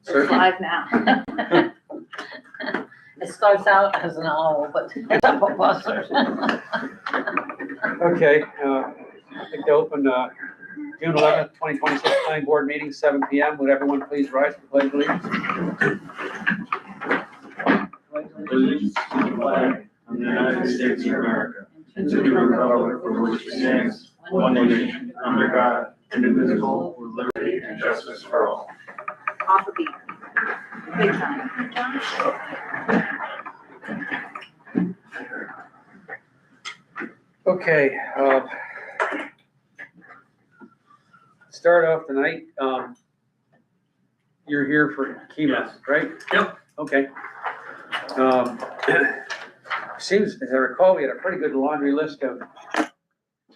It's live now. It starts out as an owl, but it's up a buzzer. Okay, I'd like to open June 11th, 2026 planning board meeting, 7 p.m. Would everyone please rise for pledge allegiance? Allegiance to the flag of the United States of America and to the republic for which it stands, one nation, under God, indivisible, with liberty and justice for all. Off the beat. Big time. Okay, start off tonight. You're here for Kima, right? Yep. Okay. Seems, as I recall, we had a pretty good laundry list of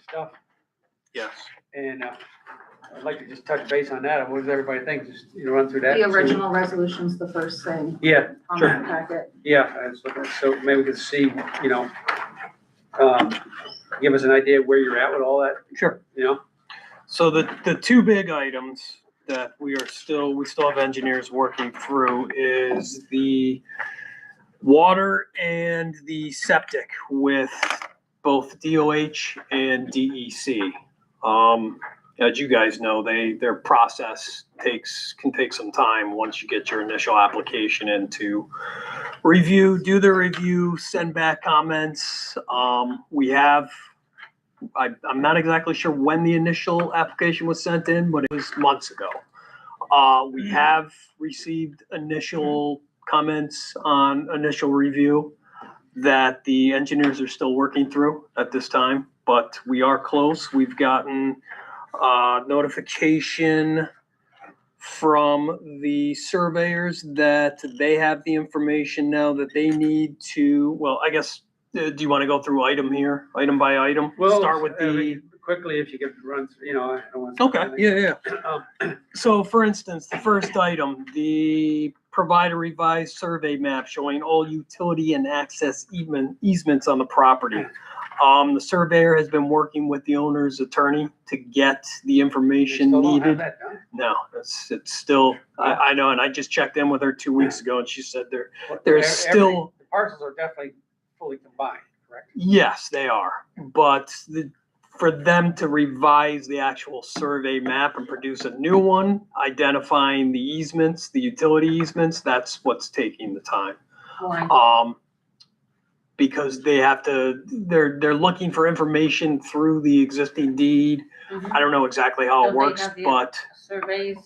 stuff, Yes. and I'd like to just touch base on that. What does everybody think? Just, run through that. The original resolution's the first thing Yeah, on sure. that packet. Yeah, so maybe we can see, give us an idea of where you're at with all that, Sure. you know? So the two big items that we still have engineers working through is the water and the septic with both DOH and DEC. As you guys know, their process can take some time once you get your initial application in to do the review, send back comments. I'm not exactly sure when the initial application was sent in, but it was months ago. We have received initial comments on initial review that the engineers are still working through at this time, but we are close. We've gotten notification from the surveyors that they have the information now that they need to, well, I guess, do you want to go through item by item? Well, Start with the. Quickly, if you could run, I don't want to. Okay, yeah. So for instance, the first item, provide a revised survey map showing all utility and access easements on the property. The surveyor has been working with the owner's attorney to get the information Still don't have needed. that done? No, it's still, I know, and I just checked in with her 2 weeks ago and she said there's still. The parcels are definitely fully combined, correct? Yes, they are, but for them to revise the actual survey map and produce a new one, identifying the easements, the utility easements, that's what's taking the time. Why? Because they're looking for information through the existing deed. I don't know exactly how it Don't they works, have the but Surveys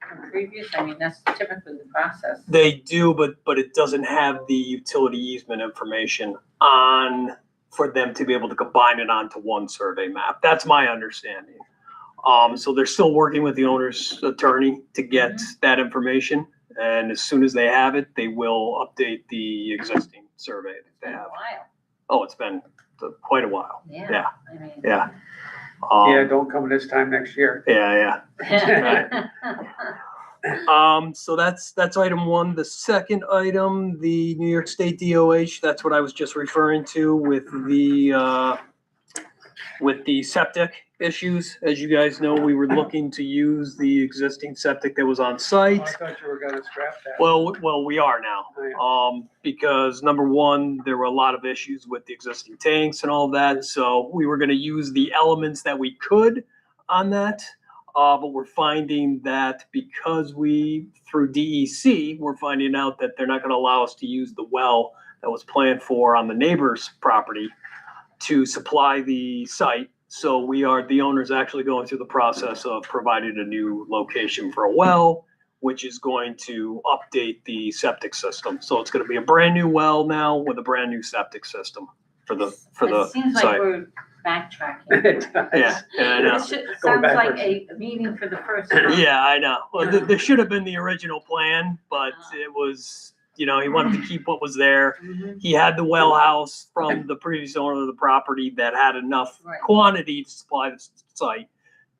from previous, that's typically the process. they do, but it doesn't have the utility easement information for them to be able to combine it onto one survey map. That's my understanding. So they're still working with the owner's attorney to get that information. And as soon as they have it, they will update the existing survey that they have. Oh, it's been quite a while. Yeah. Yeah. I mean. Yeah. Yeah, don't come this time next year. Yeah. So that's item one. The second item, the New York State DOH, that's what I was just referring to with the septic issues. As you guys know, we were looking to use the existing septic that was on Oh, site. I thought you were gonna scrap that. Well, we are now. Because number one, there were a lot of issues with the existing tanks and all that. So we were gonna use the elements that we could on that. But we're finding that because through DEC, we're finding out that they're not gonna allow us to use the well that was planned for on the neighbor's property to supply the site. So the owner's actually going through the process of providing a new location for a well, which is going to update the septic system. So it's gonna be a brand new well now with a brand new septic system for the It seems like site. we're backtracking. It does. Yeah, I know. It Going sounds like backwards. a meeting for the first time. Yeah, I know. Well, there should have been the original plan, but it was, he wanted to keep what was there. Mhm. He had the well house from the previous owner of the property that had enough Right. quantity to supply the site.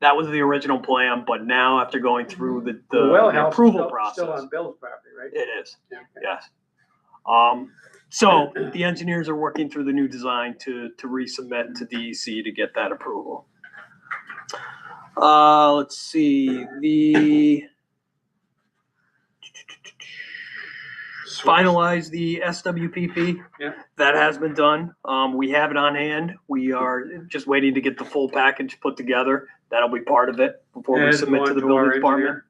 That was the original plan, but now after going through the well house is approval still process, on Bill's property, right? it is, Yeah. yes. So the engineers are working through the new design to resubmit to DEC to get that approval. Let's see, finalize the SWPP. Yeah. That has been done. We have it on hand. We are just waiting to get the full package put together. That'll be part of it before we Hasn't submit to gone the our building department. engineer?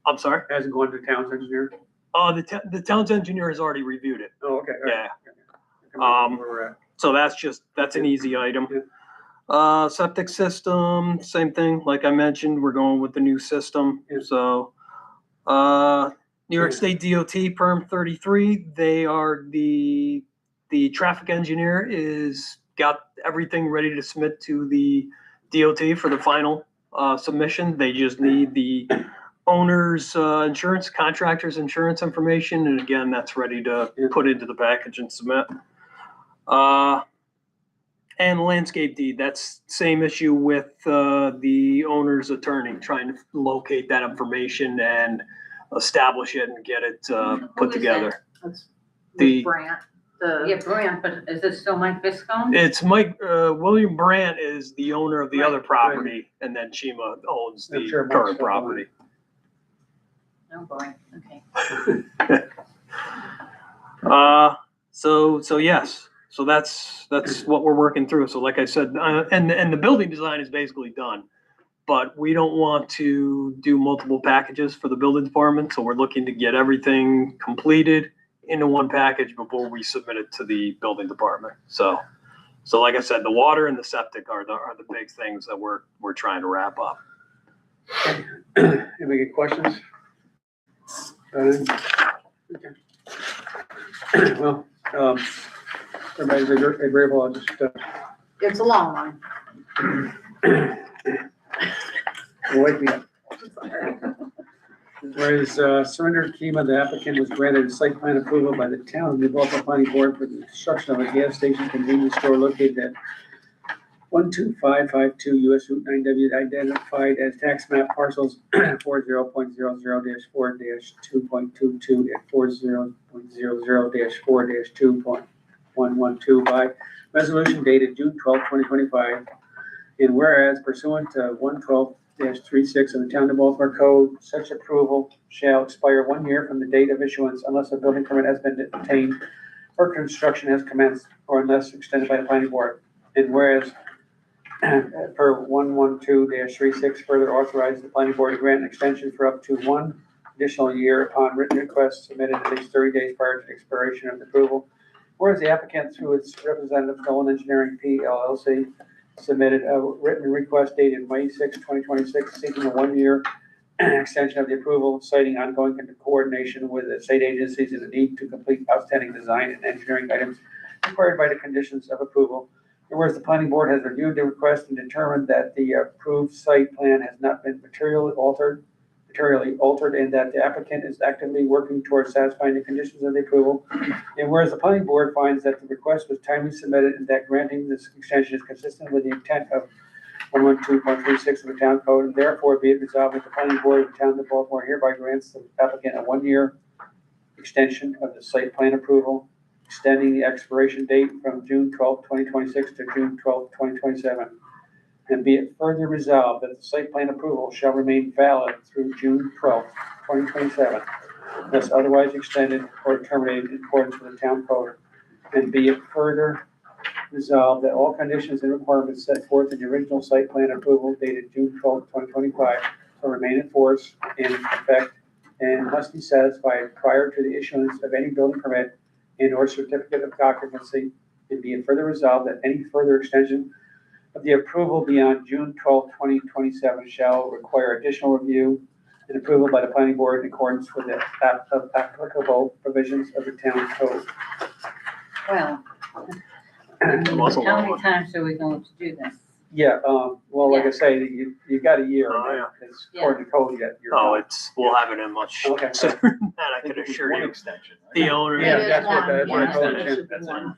I'm sorry? Hasn't gone to town's engineer? The town's engineer has already reviewed it. Oh, okay. all right. Yeah. Where we're at. So that's an easy item. Yeah. Septic system, same thing. Like I mentioned, we're going with the new system. Yeah. So, New York State DOT perm 33, they are the traffic engineer got everything ready to submit to the DOT for the final, submission. They just need the owner's, insurance, contractor's insurance information. And again, that's ready to Yeah. put into the package and submit. And landscape deed, that's same issue with the owner's attorney, trying to locate that information and establish it and get it put is together. That's The- Brandt, Yeah, Brant, but is this still Mike Viscone? It's Mike, William Brandt is the owner of the Right. other property, and then Shima owns I'm the sure Mike's current still property. Oh, boy, okay. So yes, so that's what we're working through. So like I said, and the building design is basically done. But we don't want to do multiple packages for the building department, so we're looking to get everything completed into one package before we submit it to the building department. So like I said, the water and the septic are the big things that we're trying to wrap up. Any questions? Okay. Well, everybody's agreeable, I'll just, it's a long one. wake me up. Whereas Surrender Kima, the applicant, was granted site plan approval by the town of New Baltimore Planning Board for the construction of a gas station convenience store located at 12552 US Route 9W, identified as tax map parcels 40.00-4-2.22 and 40.00-4-2.112 by resolution dated June 12, 2025. And whereas pursuant to 112-36 of the Town of Baltimore Code, such approval shall expire 1 year from the date of issuance unless a building permit has been obtained or construction has commenced, or unless extended by the planning board. And whereas per 112-36 further authorizes the planning board to grant an extension for up to 1 additional year upon written request submitted at least 30 days prior to the expiration of the approval. Whereas the applicant, through its representative, Nolan Engineering P. LLC, submitted a written request dated May 6, 2026, seeking a 1-year extension of the approval, citing ongoing coordination with the state agencies and the need to complete outstanding design and engineering items required by the conditions of approval. And whereas the planning board has reviewed the request and determined that the approved site plan has not been materially altered, and that the applicant is actively working towards satisfying the conditions of the approval. And whereas the planning board finds that the request was timely submitted and that granting this extension is consistent with the intent of 112.36 of the town code, and therefore be it resolved that the planning board of the town of Baltimore hereby grants the applicant a 1-year extension of the site plan approval, extending the expiration date from June 12, 2026 to June 12, 2027. And be it further resolved that the site plan approval shall remain valid through June 12, 2027, unless otherwise extended or terminated in accordance with the town code. And be it further resolved that all conditions and requirements set forth in the original site plan approval dated June 12, 2025 shall remain in force and effect and must be satisfied prior to the issuance of any building permit and or certificate of occupancy. And be it further resolved that any further extension of the approval beyond June 12, 2027 shall require additional review and approval by the planning board in accordance with the applicable provisions of the town code. Well, was a how long many one. times are we going to do this? Yeah, well, like I say, you got a year, Oh, yeah. it's according to code yet. Oh, we'll have it in much Okay. sooner than that, I can assure you. extension. The owner. Yeah, It is that's what one, that's what I yeah, told it you. should be That's one.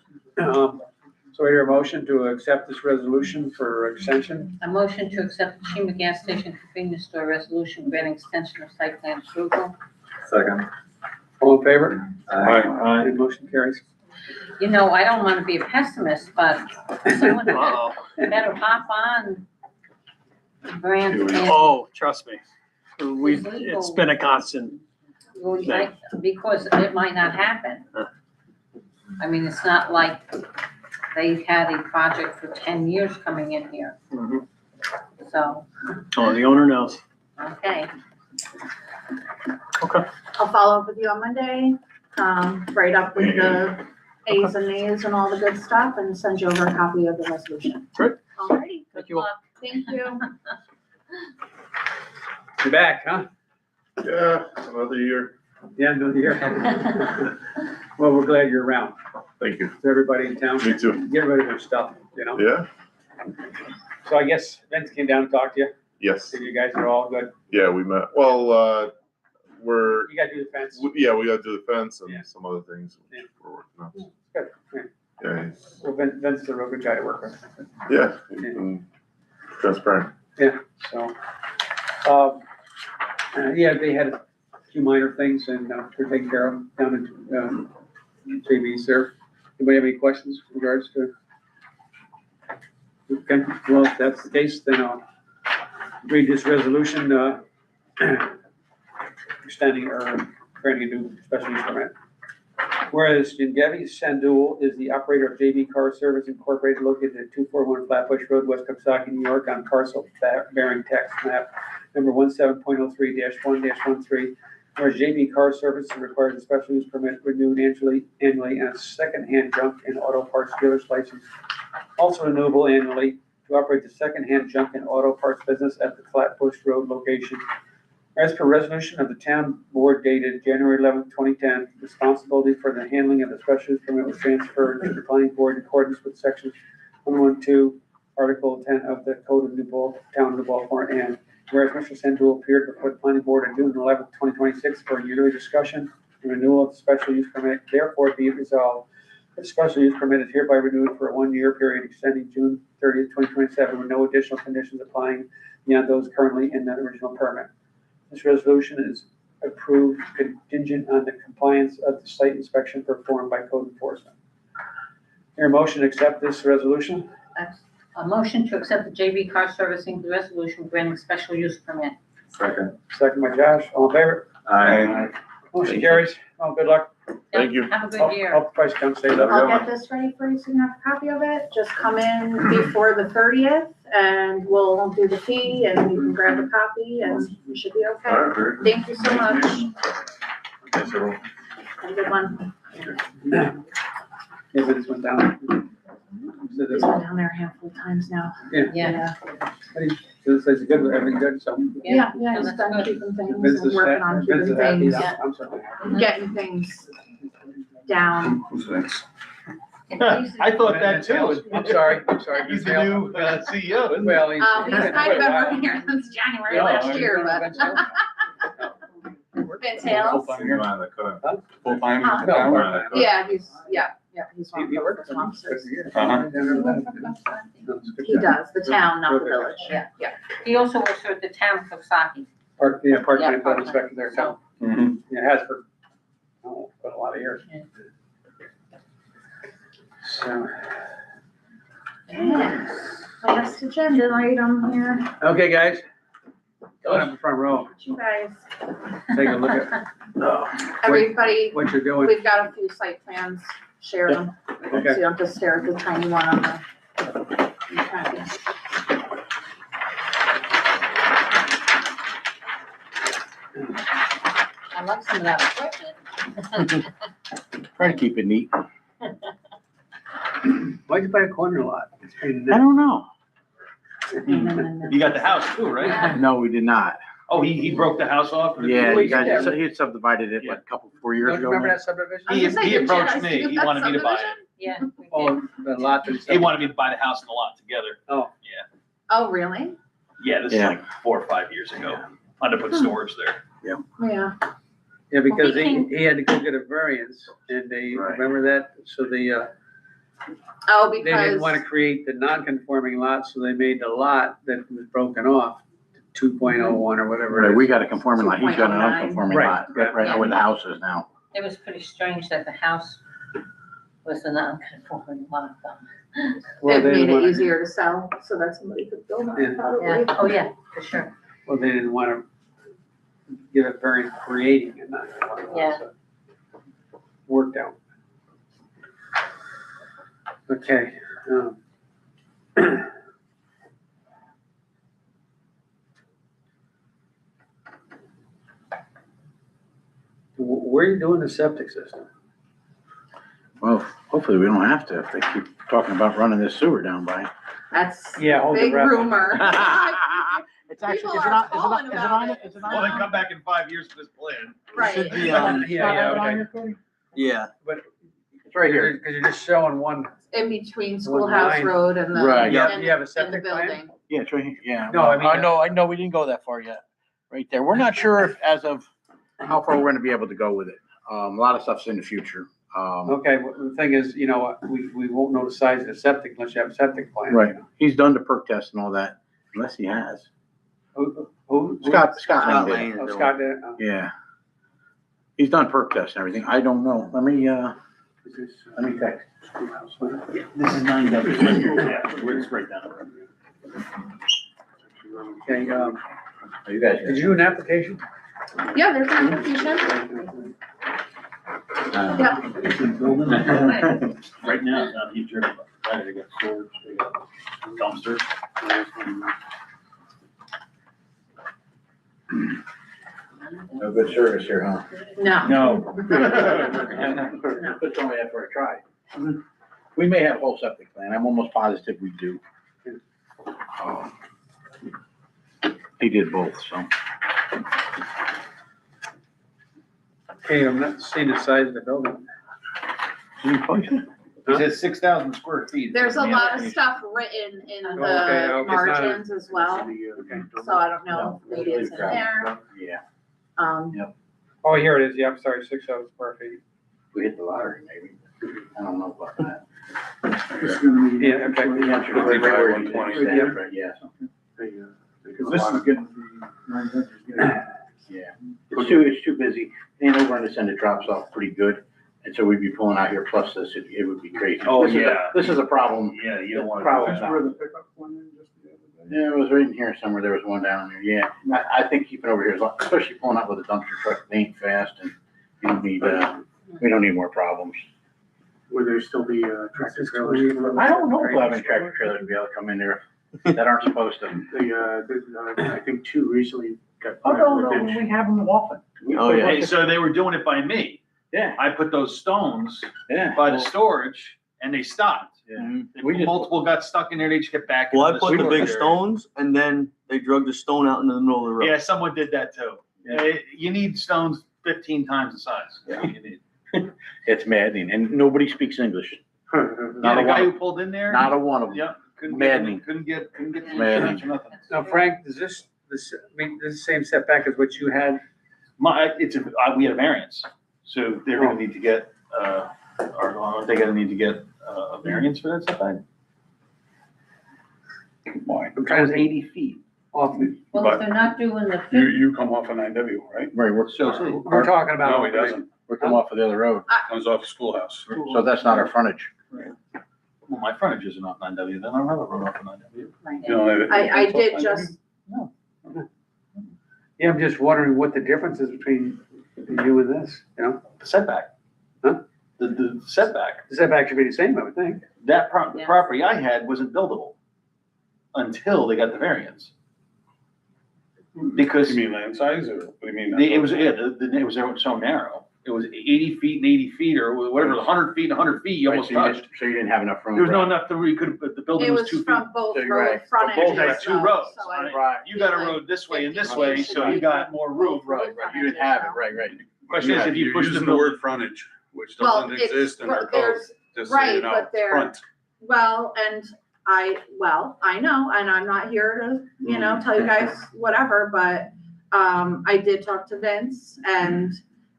So I hear a motion to accept this resolution for extension. A motion to accept the Shima Gas Station convenience store resolution granting extension of site plan approval. Second. All in favor? Aye. The motion carries. You know, I don't want to be a pessimist, but someone Uh-oh. better hop on Brant and Oh, trust me. It's been a constant Well, because it might not happen. I mean, it's not like they had a project for 10 years coming in here, so, Oh, the owner knows. okay. Okay. I'll follow up with you on Monday, write up with the A's and A's and all the good stuff and send you over a copy of the resolution. Great. Alrighty, Thank you all. thank you. You're back, huh? Yeah, another year. Yeah, no, here. Well, we're glad you're around. Thank you. To everybody in town, Me too. get rid of their stuff, you know? Yeah? So I guess Vince came down and talked to you. Yes. Said you guys are all good. Yeah, we met. Well, we're, You gotta do the fence. yeah, we gotta do the fence Yeah. and some other things Yeah. we're working on. Good. Yeah. Yeah, he's- Well, Vince is a real good guy to work with. yeah, he's been transparent. So, yeah, they had a few minor things and they're taken care of down at JV's there. Anybody have any questions in regards to? Okay, well, if that's the case, then I'll read this resolution, extending or granting a new special use permit. Whereas Gengevi Sandul is the operator of JV Car Service Incorporated located at 241 Flatbush Road, West Coxsackie, New York, on parcel bearing tax map number 17.03-1-13. Whereas JV Car Services requires a special use permit renewed annually and a second-hand junk and auto parts dealer's license, also renewable annually, to operate the second-hand junk and auto parts business at the Flatbush Road location. As per resolution of the town board dated January 11th, 2010, responsibility for the handling of the special use permit was transferred to the planning board in accordance with section 112, article 10 of the Code of New Baltimore, Town of New Baltimore. And whereas Mr. Sandul appeared before the planning board on June 11th, 2026 for a yearly discussion and renewal of the special use permit, therefore be it resolved, the special use permit is hereby renewed for a 1-year period extending June 30th, 2027, with no additional conditions applying beyond those currently in the original permit. This resolution is approved contingent on the compliance of the site inspection performed by code enforcement. Your motion to accept this resolution? A motion to accept the JV Car Servicing resolution granting special use permit. Second. Second by Josh, all in favor? Aye. Motion carries. Oh, good luck. Thank you. Have a good Hope year. price comes, stay up. I'll get this ready for you so you can have a copy of it. Just come in before the 30th and we'll do the fee and you can grab a copy and you should be okay. All right, very good. Thank you so much. Thanks, everyone. Have a good one. Yeah, but this went down. So He's been down there a handful of times now. Yeah. this is good, everything good, so. Yeah, so he's that's been good. keeping things Vince and is working on Vince keeping is happy. things, Yeah. I'm sorry. getting things down. Who's next? I thought that too. I'm sorry. He's the new CEO, isn't he? Well, He's kind of been working here since January last year, but Vince Hales. You're on the code. Full-time Huh? No, town? We're on the code. Yeah, he's one of He the works for officers. Uh-huh. He does, the town, not the village. Yeah. Yeah. He also works for the town of Coxsackie. Park, yeah, park Yeah, and building inspector there, so, Mhm. yeah, it has for, oh, for a lot of years. Yeah. So, Last agenda item here, okay, guys, going up the front row, you guys, take a look at, everybody, what you're doing. we've got a few site plans, share them. So Okay. you don't just stare at the tiny one on the package. I like some of that equipment. Try to keep it neat. Why'd you buy a corner lot? It's pretty I don't know. You got the house too, right? Yeah. No, we did not. Oh, he broke the house off? Yeah, Well, you you did guys, that. he had subdivided it like a couple, 4 years Don't you ago. remember maybe. that subdivision? I was gonna say, He didn't you approached guys me. do He that wanted me to buy it. subdivision? Yeah. we did. Oh, the lot that He wanted me to buy the house and the lot together. Oh, really? Yeah, this is Yeah. like 4 or 5 years ago. I had to put storage there. Yeah. Yeah, because Well, he he had to go get a variance, and they, Right. remember that? So Oh, they didn't because, want to create the non-conforming lot, so they made the lot that was broken off to 2.01 or whatever it Right, is. we got a conforming lot. He's got an 2.09. unconforming Right, lot, right. right where the house is now. It was pretty strange that the house was a non-conforming lot though. Well, it they made didn't it wanna- easier to sell, so that somebody could build on Yeah. it, probably. Yeah, oh yeah, for sure. Well, they didn't want to give it variance creating it, not. Yeah. Worked out. Okay. Where are you doing the septic system? Well, hopefully we don't have to if they keep talking about running this sewer down by. That's Yeah, hold big your breath. rumor. It's actually, People is it are on, is it calling on, is it about on it. it? Is it Well, they on? come back in 5 years for this plan. Right. Yeah, okay. Yeah, But It's right here. because you're just showing one, In between Schoolhouse line. Road and the. Right. Yeah, and- you have a and the septic plan? building. Yeah, it's right here, yeah. No, I mean- I know, we didn't go that far yet, right there. We're not sure if, as of, how far we're gonna be able to go with it. A lot of stuff's in the future. okay, well, the thing is, we won't know the size of the septic unless you have a septic plan. Right, he's done the perk test and all that, unless he has. Who? Scott Scott Lane Lane. did. Oh, Scott did? Oh. Yeah. He's done perk tests and everything. I don't know. Let me text. This is 9W. Yeah, we're just right down. Okay, Oh, you guys. did you do an application? Yeah, there's an application. Yeah. Right now, it's not heat driven, but they got storage, they got dumpsters. No good service here, huh? No. No. It's only after I try. We may have a whole septic plan. I'm almost positive we do. He did both, so. Okay, I'm not seeing the size of the building. It says 6,000 square feet. There's a lot of stuff written in Okay, the okay, it's not a- margins as well, Okay. so I don't know, if maybe it's in there. Yeah, Oh, here it is, yeah, I'm sorry, 6,000 square feet. we hit the lottery, maybe. I don't know about that. Yeah, okay. Right where you 120. said, right, yeah. Because this is getting the 900 is getting. Yeah, it's too busy. Ain't over on this end, it drops off pretty good. And so we'd be pulling out here, plus this, it would be crazy. Oh, This is a- yeah. This is a problem. Yeah, you don't want to. Probably That's where the pickup went in just the other day. Yeah, it was right in here somewhere. There was one down there. Yeah, I think keeping over here, is especially pulling out with a dumpster truck, they ain't fast and you don't need, we don't need more problems. Would there still be tractor trailers? I don't know if we'll have any tractor trailers to be able to come in there that aren't supposed to. I think 2 recently got. Oh, no, we have them often. Oh, yeah. Hey, so they were doing it by me. Yeah, I put those stones yeah. by the storage and they stopped. Yeah. They We just- multiple got stuck in there, they just get back. Well, I into put the storage big area. stones and then they drug the stone out into the middle of the road. Yeah, someone did that too. Yeah. You need stones 15 times the size. Yeah. You need. It's maddening and nobody speaks English. Yeah, Not the a guy one. who pulled in there. Not a one of them. Yep. Couldn't Maddening. get, couldn't get the Maddening. insurance or nothing. Now, Frank, does this, the same setback as what you had? We had a variance, so they're gonna need to get, aren't they gonna need to get a variance for that setback? Why? I'm trying to think 80 feet. off, Well, if they're not doing the You come off of 9W, right? Right, we're talking about. No, he doesn't. we're coming off of the other road, Comes off Schoolhouse. so that's not our frontage. Well, my frontage isn't off 9W, then I don't have a road off of 9W. You don't have it- I did just, Yeah, I'm just wondering what the difference is between you and this, The setback. Huh? The setback. The setback should be the same, I would think. That Yeah. property I had wasn't buildable until they got the variance. Because You mean land size or what do you mean? it was, yeah, it was so narrow. It was 80 feet and 80 feet or whatever, 100 feet, 100 feet, you Right, almost so you touched. didn't- So you didn't have enough room. There was no right? enough to, where you could, but the building it was was 2 feet. from both So you're road right. Both frontages. had 2 roads. So I- Right, You got a Like road this way and this 50 way, feet so should you be got more room. right, right. You didn't have it, right, right. Question is, if you push the Using the building. word frontage, which Well, doesn't it's- exist in our code, there's- just so you right, know, but there- front. Well, and I know, and I'm not here to, tell you guys whatever, but, I did talk to Vince and,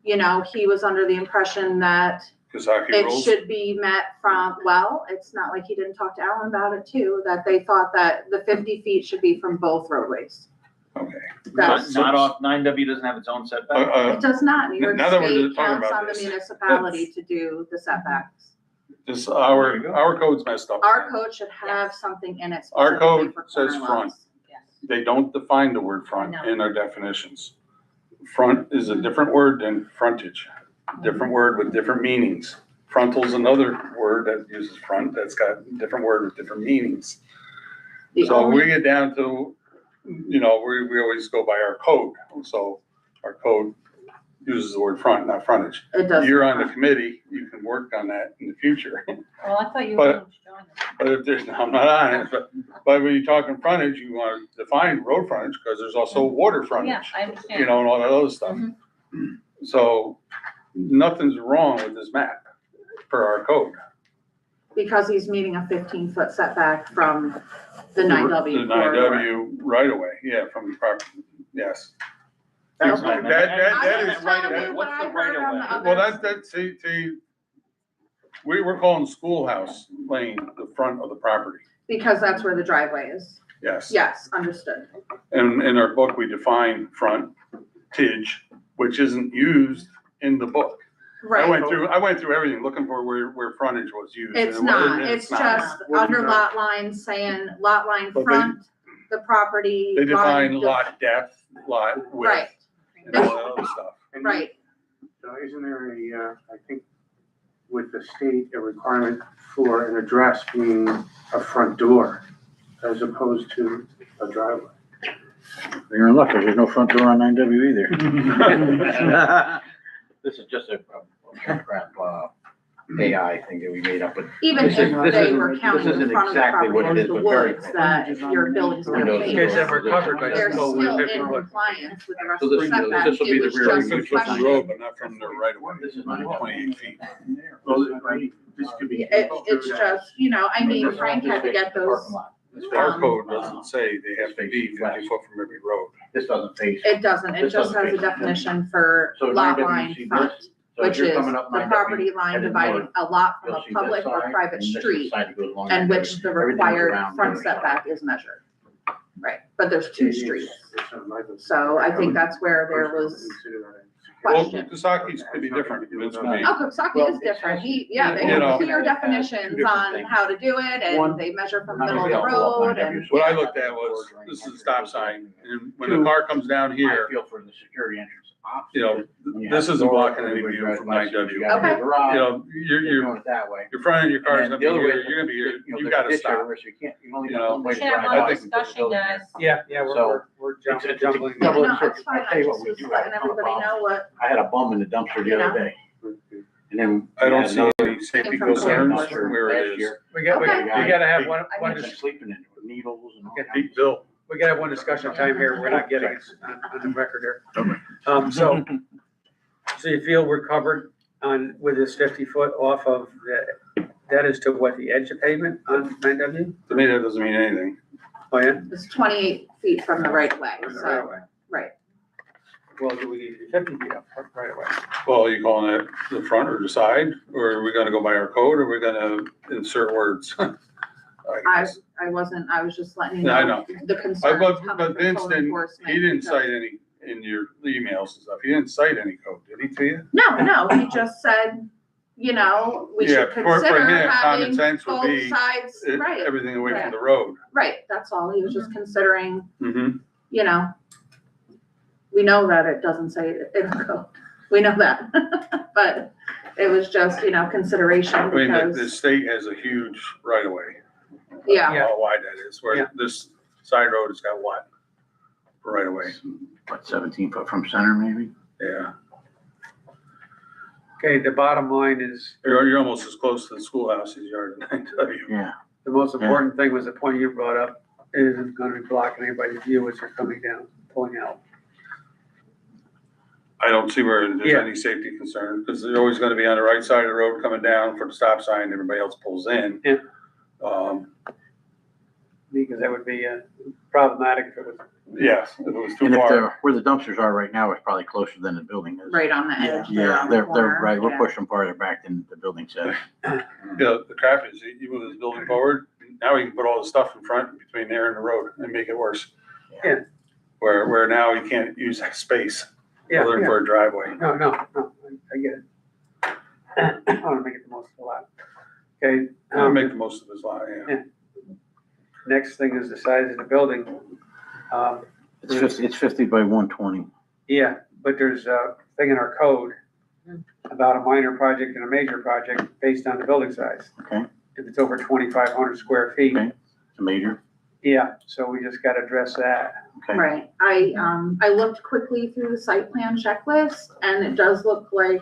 he was under the impression that Kazaki it rules. should be met from, well, it's not like he didn't talk to Alan about it too, that they thought that the 50 feet should be from both roadways. Okay. That's, Not off, 9W doesn't have its own setback. it does not, New York Now that we're State talking counts about on the this. municipality to do the setbacks. Just our code's messed up. Our code should have something in it Our specifically code for says corner front. lots. Yes. They don't define the word front I know. in our definitions. front is a different word than frontage, different word with different meanings. Frontal's another word that uses front, that's got a different word with different meanings. The So when we only, get down to, we always go by our code, so our code uses the word front, not frontage. it doesn't. You're on the committee, you can work on that in the future. Well, I thought you But- were going to join us. But if there's, I'm not on it, but when you're talking frontage, you wanna define road frontage, because there's also water frontage. Yeah, I understand. And all that other stuff. So nothing's wrong with this map per our code. Because he's meeting a 15-foot setback from the 9W The corridor. 9W right away, yeah, from the property, yes. Thanks, Okay. man. That I is was right telling away. you what What's I the right heard of on way? the Well, others. see, we're calling Schoolhouse Lane the front of the property, Because that's where the driveway is. yes. Yes, understood. And in our book, we define frontage, which isn't used in the book. I Right. went through everything, looking for where frontage was used. and It's it wasn't- not, it's just under lot line saying, lot line But they- front, the property. They line define de- lot depth, lot Right, width, and all that other stuff. right. Isn't there I think with the state, a requirement for an address being a front door as opposed to a driveway? You're in luck, 'cause there's no front door on 9W either. This is just a crap, AI thing that we made up, but Even This if is- this they isn't- were counting this the isn't front of the exactly what property it as the is, but very woods close. that your building's gonna Windows. face. Guys that were covered by They're the code still with in 50 foot. compliance with the rest So of the this- setback. this will be It the was rear just a view From the question. road, but not from the right of way. This is 28 feet. Well, this could be. It's just, I mean, Frank had to get those, Our code doesn't say they have to be 50 foot from every road. This doesn't face. it doesn't, it This just doesn't has a face- definition for So lot 9W, line you see front, this? So if which you're is coming up the 9W, property line headed dividing north, a lot from you'll a see this public or side, private and this is the street, side that goes along and 9W. which the Everything's required around front the other side. setback is measured. Right, but there's two streets, so I think that's where there was Well, question. Kasaki's could be different. It's gonna be- Oh, Coxsackie is different, they You have know. clear definitions on how to do it, One, and they measure from the We're not middle gonna of be the all up road, 9W, and. so What I looked at was, this is a stop sign, and when the car comes down I here, feel for the security entrance. this isn't blocking any view from 9W. Okay. You're going it that way. Your front and your car's And gonna the be other way here, is- you're gonna be here, You know, you there's a gotta ditch stop. everywhere, so you only You got know, one way to Should have drive. more I think we put the discussion, building guys. there. Yeah, So, we're it's a jumbling. Yeah, double no, circle. it's fine, I'll I tell you what just we was do have letting a everybody problem. know what, I had a bum in the dumpster the other day, and then. I don't we had see another any safety Came from concerns dumpster where it last is. year. We got, we Okay. gotta have one, I one, I've been dis- sleeping in it with needles and all Okay. kinds Pete of Bill. we gotta have one discussion time here, we're not getting it on the record here. So you feel we're covered with this 50 foot off of that is to what, the edge of pavement on 9W? To me, that doesn't mean anything. Oh, yeah? it's 28 feet from the right of way, Right so, away. right. Well, do we need 50 feet up right away? Well, are you calling it the front or the side, or are we gonna go by our code, or are we gonna insert words? I wasn't, I was just letting you Yeah, I know know. the concerns But coming but from Vince code didn't, enforcement. he didn't because- cite any in your emails and stuff, he didn't cite any code, did he to you? No, he just said, we Yeah, should for consider him, common having sense would both be sides, right, everything away right. from the road. right, that's all, he was just considering, Mm-hmm. we know that it doesn't say it in the code, we know that, but it was just, consideration I mean, the because, state has a huge right of way. yeah, Yeah. How wide that is, Yeah. where this side road has got what? Right of way, What, 17 foot from center, maybe? yeah. Okay, the bottom line is, You're almost as close to the schoolhouse as you are to 9W. Yeah. the most important thing was the point you brought up, it isn't gonna be blocking anybody's view as you're coming down, pulling out. I don't see where there's Yeah. any safety concern, because they're always gonna be on the right side of the road coming down for the stop sign, everybody else pulls in. Yeah. Because that would be problematic if it was. yes, if it was too And if far. where the dumpsters are right now is probably closer than the building is. right on the edge. there Yeah, on the they're corner, right, we're yeah. pushing farther back than the building says. The crap is, you move this building forward, now you can put all the stuff in front between there and the road and make it worse. Yeah. Where now you can't use that space, Yeah, other than yeah. for a driveway. No, I get it. I wanna make it the most of the lot. Okay, I'll make the most of this lot, yeah. next thing is the size of the building. It's 50 by 120. Yeah, but there's a thing in our code about a minor project and a major project based on the building size. Okay. If it's over 2,500 square feet. Okay. It's a major, Yeah, so we just gotta address that. okay. Right, I looked quickly through the site plan checklist, and it does look like,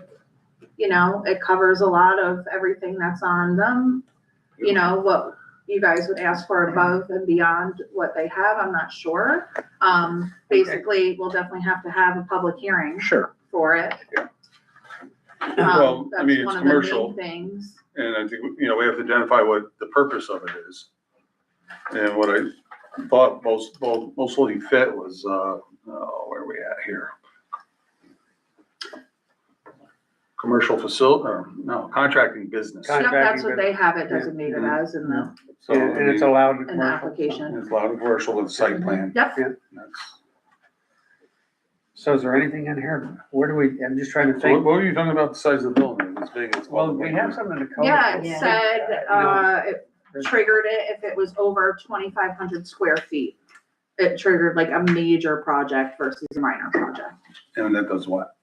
you know, it covers a lot of everything that's on them. You know, what you guys would ask for above and beyond what they have, I'm not sure. Basically, we'll definitely have to have a public hearing Sure. for it. Well, I mean, That's one it's of the main commercial. things. And I think, you know, we have to identify what the purpose of it is. And what I thought mostly fit was, where are we at here? Commercial facility, or no, contracting business. Con- Yep, that's Contracting what they have it designated as in the, So, And it's allowed in in the commercial. application. It's allowed in commercial with site plan. Yep, That's- So is there anything in here? Where do we, I'm just trying to So what think. were you talking about the size of the building? It's big, it's. Well, we have something in the code. yeah, it Yeah. said, it triggered it if it was over 2,500 square feet. It triggered like a major project versus a minor project. And that does what?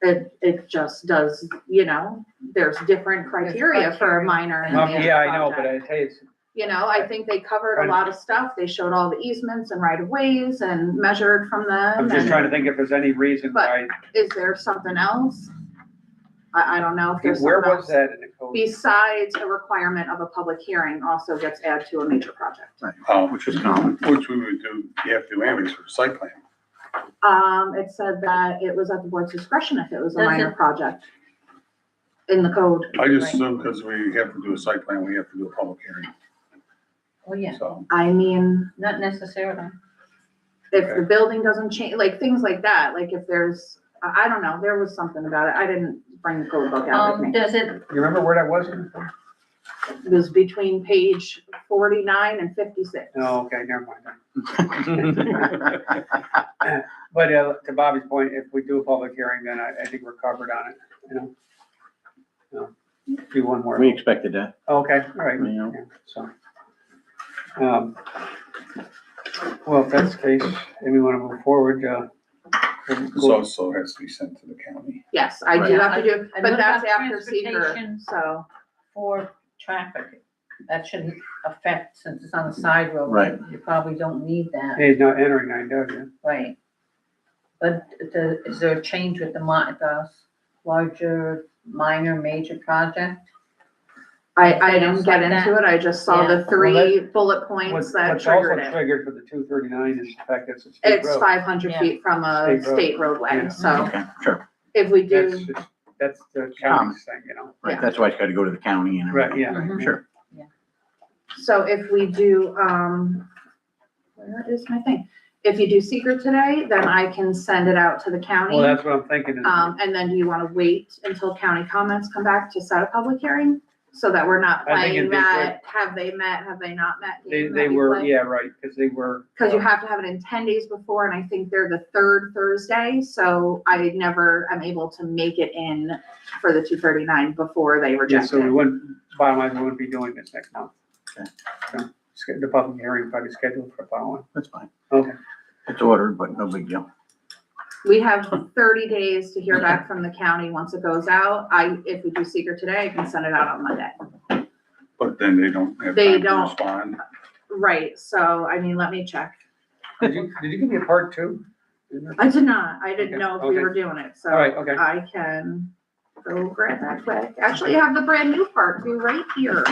It just does, you know, there's different criteria for a minor and a major Yeah, I know, but project. I tell you, it's- You know, I think they covered a lot of stuff. They showed all the easements and right of ways and measured from them. I'm just and trying to think if there's any reason But- why. Is there something else? I don't know if there's Where something was else. that in the code? Besides a requirement of a public hearing also gets added to a major project. Which is common. Which we would do, you have to do anyways for the site plan. It said that it was at the board's discretion if it was a Does minor it- project in the code. I just assume because we have to do a site plan, we have to do a public hearing, Oh, yeah, so. I mean, not necessarily. if the Okay. building doesn't change, like things like that, like if there's, I don't know, there was something about it. I didn't bring the code book out with me. Does it, You remember where that was? It was between page 49 and 56. Oh, okay, never mind. But to Bobby's point, if we do a public hearing, then I think we're covered on it, you know? No. Do one more. We expected that, Okay, all right, you know. yeah, so. Well, if that's the case, and we want to move forward, This also has to be sent to the county. Yes, I do Right. have to do, And but what that's about after seeker, transportation? so. for traffic, that shouldn't affect, since it's on the side road. Right. You probably don't need that, he's not entering 9W. right? But is there a change with the larger, minor, major project? I didn't Things get like into that. it, I just saw the Yeah. three bullet What's points that what's also triggered it. triggered for the 239 is the fact that it's a state It's road. 500 Yeah. feet from a State road. state roadway, Yeah. so Okay, sure. if we do, That's the county's thing, you know? Right, that's why it's gotta go to the county and Right, everything. yeah. Mhm. Sure. so if we do, where is my thing? If you do seeker today, then I can send it out to the county. Well, that's what I'm thinking is, And then do you wanna wait until county comments come back to set a public hearing? So that we're not I think playing it'd be that, have they met, have they not met? they game that we were, play? yeah, right, because they were. Cause you have to have it in 10 days before, and I think they're the third Thursday, so I never am able to make it in for the 239 before they Yeah, reject so we it. wouldn't, bottom line, we wouldn't be doing this next month. Okay. So, the public hearing probably scheduled for following. That's fine. Okay. It's ordered, but no big deal. We have 30 days to hear back from the county once it goes out. If we do seeker today, I can send it out on Monday. But then they don't have They time to don't. respond. Right, so, I mean, let me check. Did you give me a part two? I did not, I didn't Okay, know if we okay. were doing it, so. All right, okay. I can go grab that quick. Actually, I have the brand new part too right here.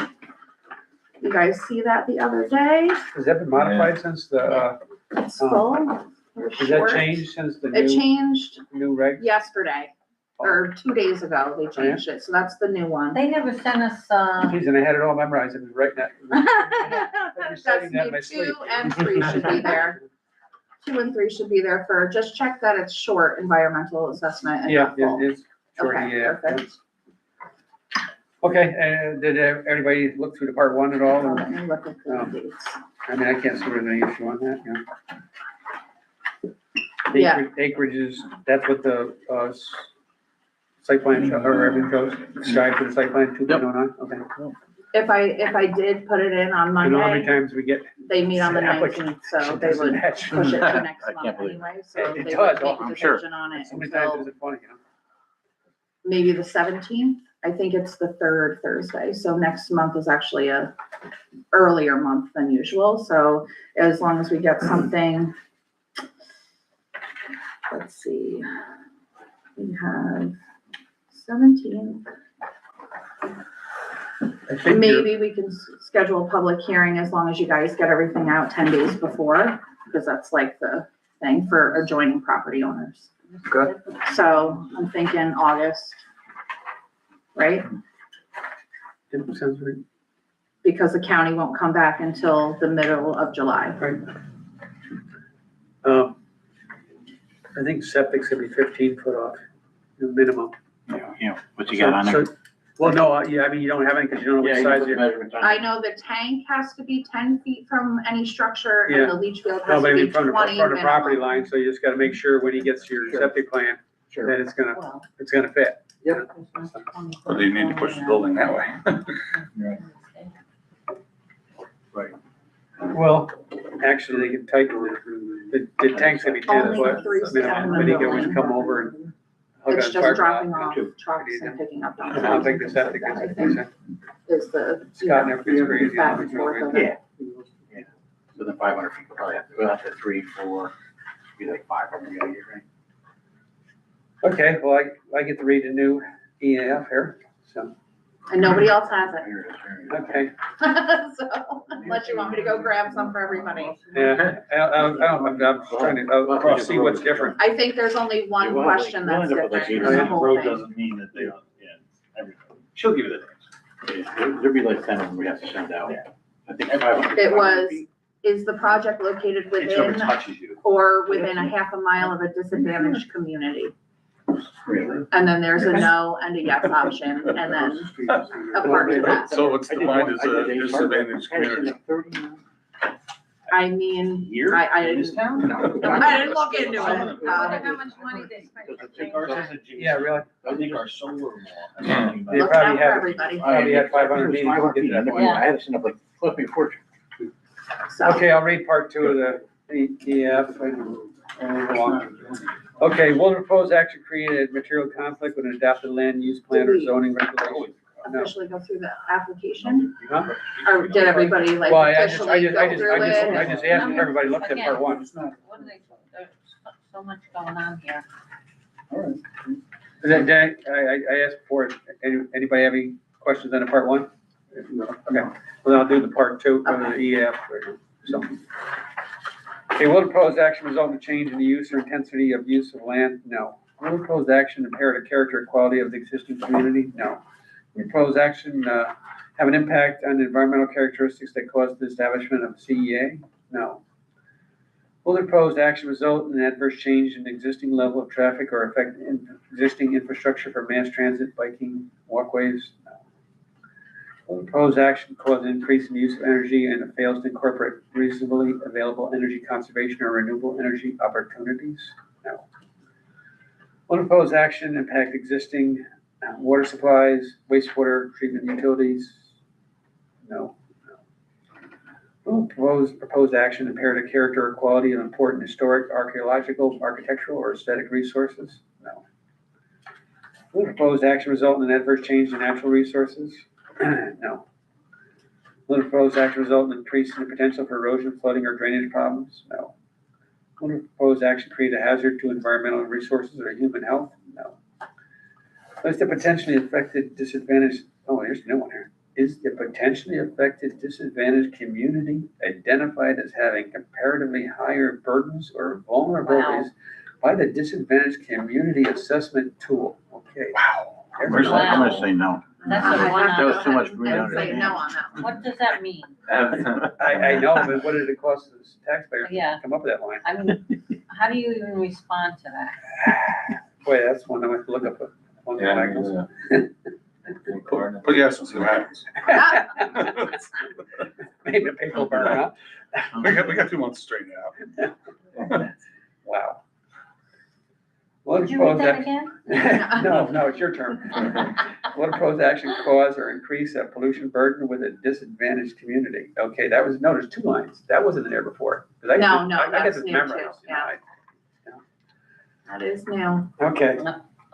You guys see that the other day? Has that been modified since the, It's full. Here's has that short. changed since the It new, changed new reg? yesterday, or 2 days ago, they changed it, so that's the new one. They never sent us, Geez, and I had it all memorized, it was right now. That's reciting that in my new, sleep. 2 and 3 should be there. 2 and 3 should be there for, just check that it's short environmental assessment and Yeah, not full. it's, short, Okay, yeah. perfect. Okay, and did everybody look through the part one at all? Well, or- Let me look at the dates. I mean, I can't see there's any issue on that, yeah. Yeah. Acreages, that's what the, site plan, or everything goes, strive for the site plan 2.09, okay. If I did put it in on I know how many Monday, times we get. they meet on the Application 19th, so they doesn't would match. push it to next I can't month believe it. anyway, so It they does, would make I'm a sure. decision on it So many times until is it funny, maybe the 17th. I think it's the third Thursday, so next month is actually a earlier month than usual, so as long as we get something. Let's see, we have 17th. I think you're- Maybe we can schedule a public hearing as long as you guys get everything out 10 days before, because that's like the thing for adjoining property owners. Okay. So I'm thinking August, right? Yeah, sounds right. Because the county won't come back until the middle of July. Right. I think septic's gonna be 15 foot off, the minimum. Yeah, what you got on there? So- Well, no, yeah, I mean, you don't have any, because you don't know Yeah, what you size put the you're. measurements on I there. know the tank has to be 10 feet from any structure Yeah. and the leach field No, has but I to be mean, from the 20 front of property minimum. line, so you just gotta make sure when he gets your Sure. septic plan, Sure. that it's gonna Well. fit. Or do you need to push the building that way? Well, actually, they can tighten the tank's gonna be 10 Only foot three minimum, but he can always come over and hook It's on just fire dropping block. off trucks and picking up. I don't think the septic I is, think is the, you Scott know, never gets crazy. back and forth of it. Yeah. So the 500 feet, we'll probably have to go out to 3, 4, be like 500, yeah, you're right. Okay, well, I get to read the new EAF here, so, And nobody else has it. Here it is, here it is. okay. So unless you want me to go grab some for everybody. Yeah, I'm trying to, I'll see what's different. I think there's only one Well, question we'll that's end up with different like in the 800. whole Road thing. doesn't mean that they don't, everything. She'll give you the names. Yeah, There'll be like 10 of them we have to send out. I think 500. It 500 was, feet. is the project located Each of them within touches you. or within a half a mile of a disadvantaged community? Really? And then there's a no and a yes option, and then a part to that. So what's I did defined one- as I a did eight disadvantaged parts. I had to community? send out 30 now. I mean, Here? I In this didn't, town? No. I didn't look into Some of it. them- I wonder how much money they spent. I think ours is adjacent. Yeah, really? I think our solar law. has Hmm. something about They it. look probably out for have- everybody. Probably had 500 It was meetings. 500 to feet. get I that never- done. I had to send up like, cost me a fortune. So, Okay, I'll read part 2 of the EAF and move along. Okay, will the proposed action create a material conflict with an adapted land use plan or zoning regulation? No. officially go through the application, Huh? or did everybody like Well, I just officially go through it? I just asked if everybody looked at part 1. What are they, there's so much going on here. Then, I asked before, anybody have any questions on the part 1? Okay, well, then I'll do the part 2 of the EAF. So. Okay, will the proposed action result in a change in the use or intensity of use of land? No. Will the proposed action impair the character and quality of the existing community? No. Will the proposed action have an impact on the environmental characteristics that caused the establishment of CEA? No. Will the proposed action result in an adverse change in the existing level of traffic or affect existing infrastructure for mass transit, biking, walkways? No. Will the proposed action cause an increase in the use of energy and it fails to incorporate reasonably available energy conservation or renewable energy opportunities? No. Will the proposed action impact existing water supplies, wastewater treatment utilities? No. Will the proposed action impair the character or quality of important historic, archaeological, architectural, or aesthetic resources? No. Will the proposed action result in an adverse change in natural resources? No. Will the proposed action result in an increase in the potential for erosion, flooding, or drainage problems? No. Will the proposed action create a hazard to environmental resources or human health? No. Is the potentially affected disadvantaged, oh, here's a new one here. Is the potentially affected disadvantaged community identified as having comparatively higher burdens or vulnerabilities by the disadvantaged community assessment tool? Okay. Wow. I'm gonna say no. That's I a one have to That was go too ahead much for me to and say understand. no on that one. What does that mean? I know, but what did it cost the taxpayer Yeah. to come up with that line? I mean, how do you even respond to that? Boy, that's one I went to look up on the Michaels. Put yes and see what happens. Maybe a paper burn, huh? We got 2 months to straighten it out. Wow. Well, Would you read that again? No, it's your turn. Will proposed action cause or increase a pollution burden with a disadvantaged community? Okay, that was, no, there's 2 lines. That wasn't in there before. 'Cause I No, did- no, I got that's this new memorized, too, you know, yeah. That is new. Okay,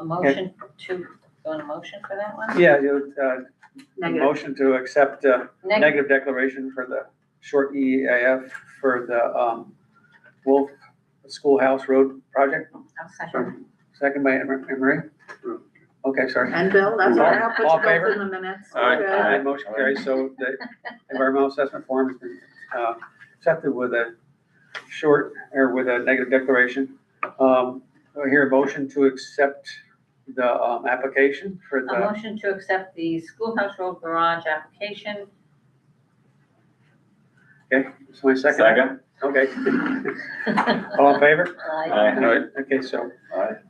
A motion to, you want a motion for that one? yeah, Negative. motion to accept, negative declaration for the short EAF for the, Wolf Schoolhouse Road project. I'll second. Second by Emery. Okay, sorry. And Bill, that's all right, I'll put All you in both favor? in the minutes. All right, We're all good. right, motion carries, so the environmental assessment form has been, accepted with a short, or with a negative declaration. I hear a motion to accept the, application for A the, motion to accept the Schoolhouse Road Garage application. okay, so my second. Okay. All in favor? Aye. All right, okay, so,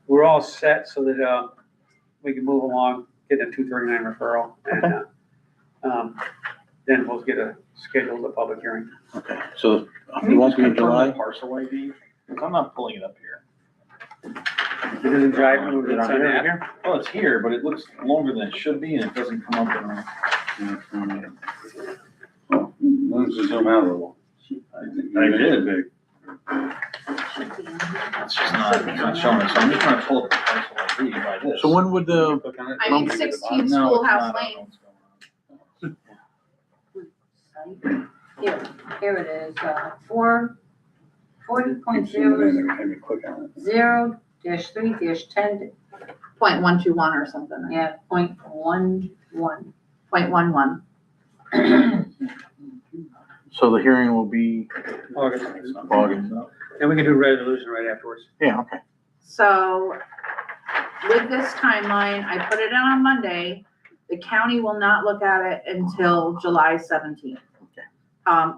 we're all set so that, we can move along, get a 239 referral, and, then we'll schedule the public hearing. Okay, so it won't be in July? Parcel ID, because I'm not pulling it up here. It isn't driving, Is it on here? Well, it's here, but it looks longer than it should be, and it doesn't come up in our. Why don't you zoom out a little? I did. Should be in here. It's just not showing it, so I'm just trying to pull up the parcel ID by this. So when would the, I mean, 16 No, it's Schoolhouse not. Lane. Here it is, 40.00 Have me click on it. -3-10, .121 or something. yeah, .11. .11. so the hearing will be August. August? And we can do a resolution right afterwards. Yeah, okay. So with this timeline, I put it in on Monday. The county will not look at it until July 17th. Okay.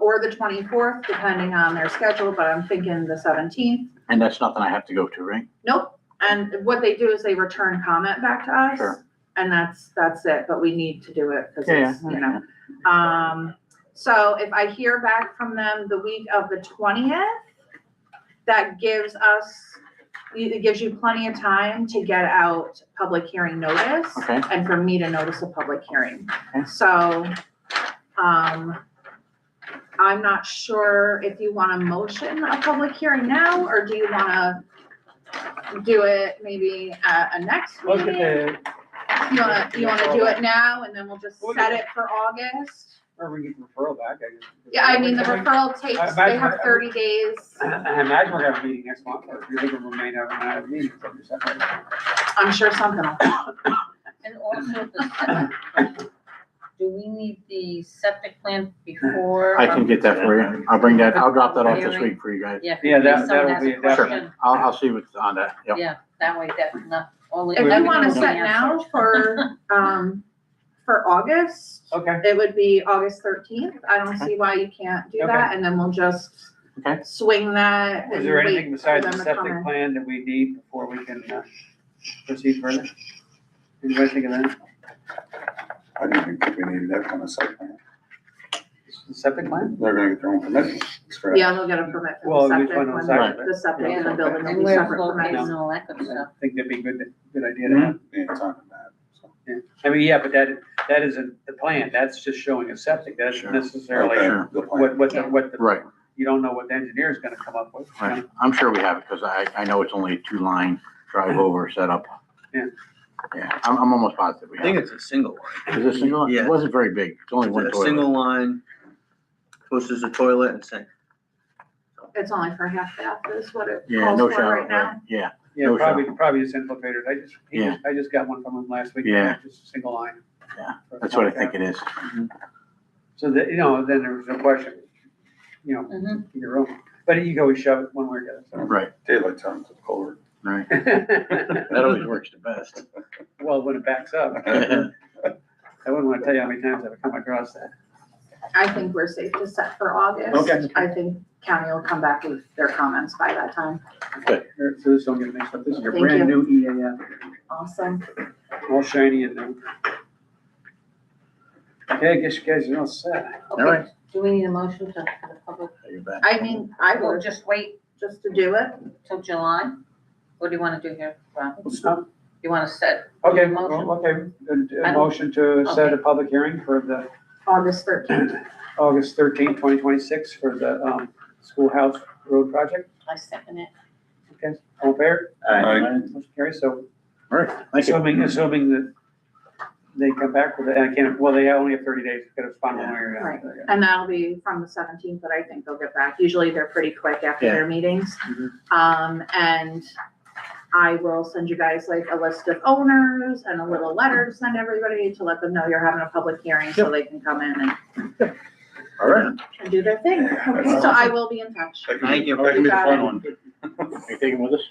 Or the 24th, depending on their schedule, but I'm thinking the 17th. And that's nothing I have to go to, right? Nope. And what they do is they return comment back to us. Sure. And that's it, but we need to do it because Yeah, it's, you know. So if I hear back from them the week of the 20th, that gives us, it gives you plenty of time to get out public hearing notice. Okay. And for me to notice a public hearing. Okay. So, I'm not sure if you want to motion a public hearing now, or do you want to do it maybe at a next Look meeting? at You wanna do it now and then we'll just set it for August? or we can get the referral back. Yeah, I mean, the referral takes, they have 30 days. I imagine we're gonna have a meeting next month, or if you're thinking we may not have a meeting. I'm sure something will. And also the septic, do we need the septic plan before? I can get that for you. I'll bring that, I'll drop that off this week for you guys. Yeah. Yeah, in case that'll someone has be a a question. definite. I'll see what's on that, yep. Yeah, that way that, not only. If you wanna everything will set be now answered. for August, Okay, it would be August 13th. I don't see why you can't do that, and then we'll just Okay. swing that is and there anything wait besides for the them to come septic in. plan that we need before we can, proceed further? Anybody think of that? I didn't think we needed that kind of site plan. The septic plan? They're gonna get their own permit. Yeah, they'll get a permit Well, for the which septic, one when was the that? the septic and the building will And be where it's separate located permits. and all that good I stuff. think that'd be good idea to have. Yeah, it's on that, so. Yeah. I mean, yeah, but that isn't the plan. That's just showing a septic. That isn't Sure. necessarily Okay, Sure. the plan. what the, Right, you don't know what the engineer is gonna come up with. you know? right. I'm sure we have it, because I know it's only a 2-line drive over setup. Yeah. Yeah, I'm almost positive we I think have. it's a single line. Is it a single? Yeah. It wasn't very big. It's only one It's a toilet. single line, closest to toilet and sink. It's only for half bath is what it Yeah, calls no for shower, right now. right, yeah. Yeah, No probably just infiltrated. I just got one from him last week. Yeah. Just a single line. Yeah, That's what I think it is. So that, then there was no question, Mhm. in your room. But you can always shove it one way or the other. so. Right, Daylight time to the culvert. right. That always works the best. Well, when it backs up. I wouldn't want to tell you how many times I've come across that. I think we're safe to set for August. Okay. I think county will come back with their comments by that time. So this don't get mixed up. This is your Thank brand new EAF, Awesome. all shiny and new. Okay, I guess you guys are all set. All right. Okay, do we need a motion for the public? You're back. I mean, I We'll would just wait just to do it. till July? What do you wanna do here, Rob? Well, stop. You wanna set? Okay, Motion. well, okay, a motion to set a public hearing for the August 13th. August 13th, 2026 for the, Schoolhouse Road project. I second it. Okay, all fair? Aye. Motion carries, so All right, thank you. assuming that they come back with it, and I can't, well, they only have 30 days to get a final one. Right. And that'll be from the 17th, but I think they'll get back. Usually they're pretty quick after Yeah. their meetings. Mhm. And I will send you guys like a list of owners and a little letter to send everybody to let them know you're having a public hearing so they can come in All right. and do their thing. Okay, so I will be in touch. Thank you. That can be the fun one. You taking with us?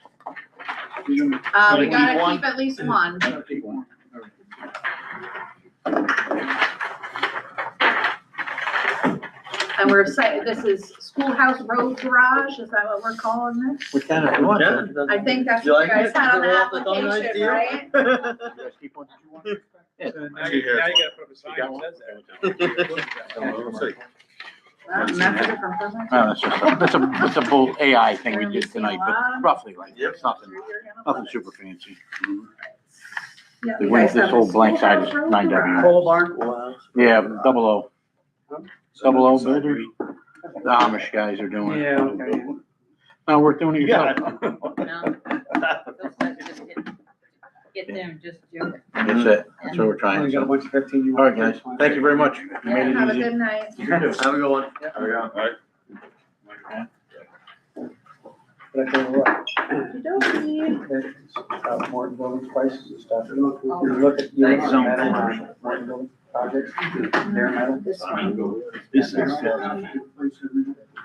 We Keep gotta one? keep at least one. Take one. And we're saying, this is Schoolhouse Road Garage, is that what we're calling this? We can if you want. Yeah. I think that's You what you like guys it? had on the Does it look nice to application, you? right? You guys keep one that you want? Yeah. So now you gotta put up a sign got that one? says that. Well, and that's a different person. No, that's just, that's a bull AI thing we did tonight, but roughly like, Yep. it's nothing, nothing super fancy. Yeah, The you wing, guys this have whole the blank side is Schoolhouse Road 9W. Pole barn? Wow. Yeah, double O. Double O builder. The Amish guys are doing it. Yeah, okay. Now we're doing it Yeah. yourself. No, those guys just get there and just do it. That's it. That's what we're trying. Only got a So, bunch of 15 all right, guys. Thank you very much. You made Yeah, have it a easy. good night. Have a good one. But I tell you what, Okey-dokey. there's, Morton Building prices and stuff. You look at, you look at metal on Morton Building projects, their metal. This one. This is,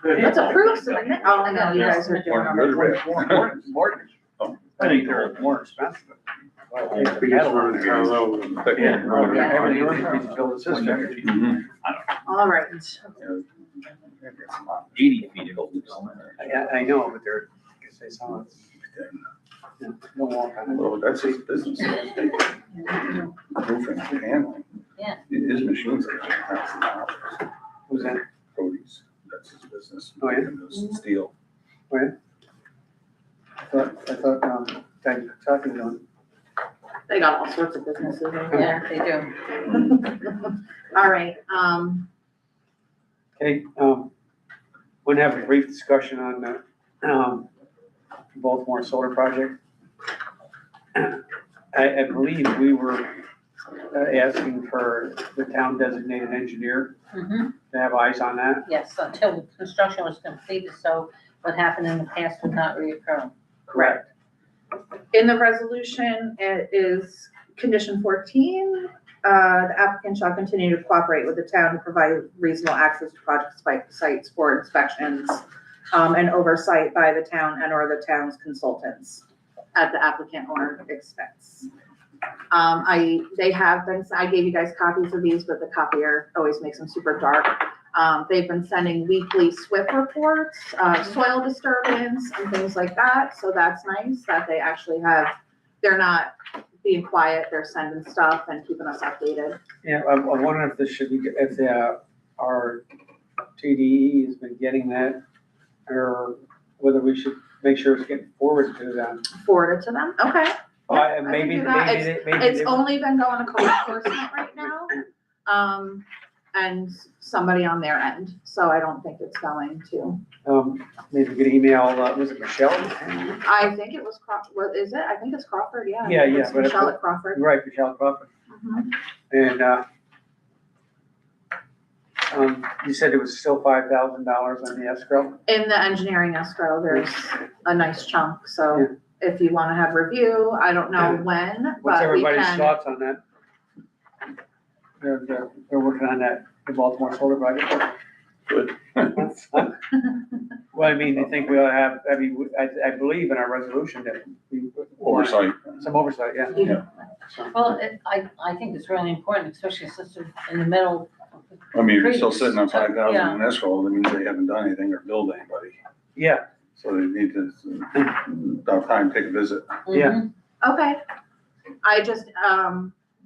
It's approved, so I oh, no, you guys are doing it. Morton. I think they're more expensive. Well, they put metal on there. Yeah. Everything else is built this way. All right. 80 feet. Yeah, I know, but they're, I guess they saw it. Yeah, no walk on it. Well, that's his business. Roofing and handling. Yeah. His machines are $1,000. Who's that? Cody's, that's his business. Oh, yeah? And those steel. I thought, Diane Kentucky was on. They got all sorts of businesses. Yeah, they do. All right, Okay, want to have a brief discussion on the, Baltimore solar project. I believe we were asking for the town designated engineer Mhm. to have eyes on that. Yes, until the construction was completed, so what happened in the past would not reoccur. correct. In the resolution, it is condition 14, the applicant shall continue to cooperate with the town to provide reasonable access to project sites for inspections, and oversight by the town and or the town's consultants at the applicant or expense. They have been, I gave you guys copies of these, but the copier always makes them super dark. They've been sending weekly SWIP reports, soil disturbance and things like that, so that's nice that they actually have, they're not being quiet, they're sending stuff and keeping us updated. Yeah, I'm wondering if this should be, if our TDE has been getting that, or whether we should make sure it's getting forwarded to them. Forward it to them, okay. I can Maybe, do that. maybe. It's only been going to code enforcement right now, and somebody on their end, so I don't think it's going to. Maybe we could email, was it Michelle? I think it was what is it? I think it's Crawford, yeah. Yeah, yeah, It's but Michelle at Crawford. Right, Michelle Crawford. Mhm. And, you said it was still $5,000 on the escrow? In the engineering escrow, there's a nice chunk, so if you wanna have review, I don't know when, What's but we everybody's can. thoughts on that? They're working on that, the Baltimore solar project. Good. Well, I mean, I think we ought to have, I believe in our resolution that we. Oversight. Some oversight, yeah. Yeah. So, Well, I think it's really important, especially since they're in the middle. I mean, if you're still Trees. sitting on 5,000 Yeah. in escrow, that means they haven't done anything or billed anybody. Yeah, So they need to, about time, take a visit. Yeah. Mhm. Okay, I just,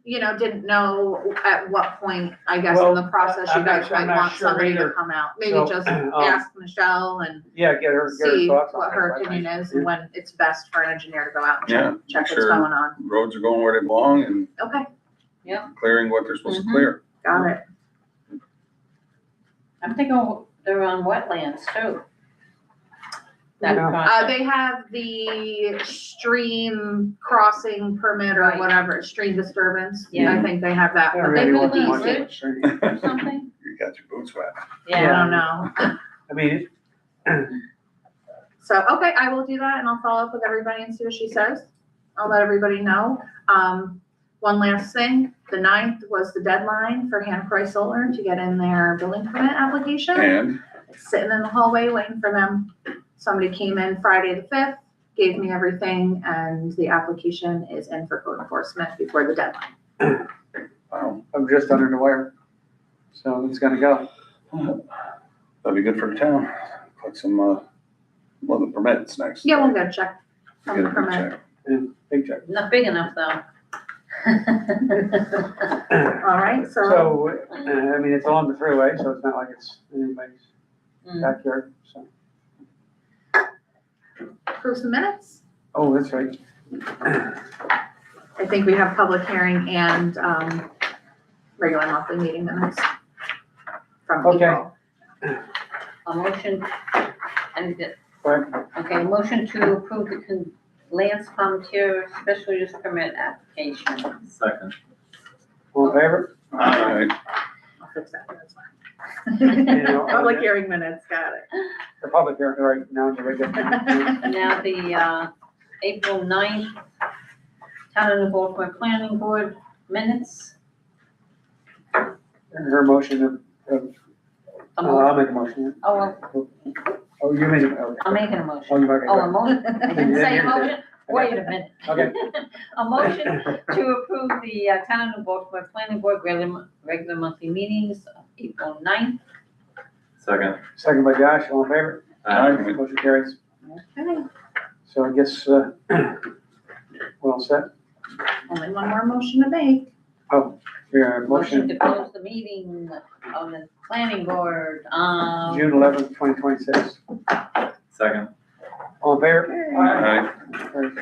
you know, didn't know at what point, I guess, in the Well, process, you I'm not guys sure- I'm might not want sure somebody to either. come out. Maybe So, just um, ask Michelle and Yeah, get her see thoughts on what it. her opinion is and when it's best for an engineer to go out and Yeah, check what's sure. going on. Roads are going where they belong and Okay, clearing what they're supposed to Mhm. clear. got it. I'm thinking they're on wetlands too. That Yeah. project. They have the stream crossing permit or Right. whatever, stream disturbance. Yeah. I think they have that, Yeah, but really they will wasn't be, much of a Ridge? tree. Or something? You got your boots wet. I don't know. I mean, So, okay, I will do that and I'll follow up with everybody and see what she says. I'll let everybody know. One last thing, the 9th was the deadline for Hanfroy Solar to get in their building permit application. And Sitting in the hallway waiting for them. Somebody came in Friday the 5th, gave me everything, and the application is in for code enforcement before the deadline. I'm just under the wire. So it's gonna go. that'd be good for the town. Put some, well, the permits next. Yeah, we'll get a check from Get the a big permit. check. Yeah, big check. Not big enough though. All right, so So, I mean, it's along the freeway, so it's not like it's anybody's Mm. backyard, so. approve some minutes. Oh, that's right. I think we have public hearing and regular monthly meeting minutes from Okay. April. A motion, and, Right. okay, a motion to approve the Lance Palmetier special use permit application. Second. All in favor? All right. I'll fix that, that's fine. know, Public hearing minutes, got it. The public hearing, right, now the regular. Now the April 9th, Town of New Baltimore Planning Board minutes. Her motion of, A I'll mo- make a motion. Oh, Oh, you made it, okay. I'm making a motion. Oh, you might be. Oh, a motion? I didn't say a motion? Wait a minute. Okay. A motion to approve the Town of New Baltimore Planning Board regular monthly meetings, April 9th. Second. Second by Josh, all in favor? All right. Motion carries. Okay, So I guess, we're all set. only one more motion to make. We are Motion motion to close the meeting of the planning board, June 11th, 2026. Second. All in favor? All right. Carries.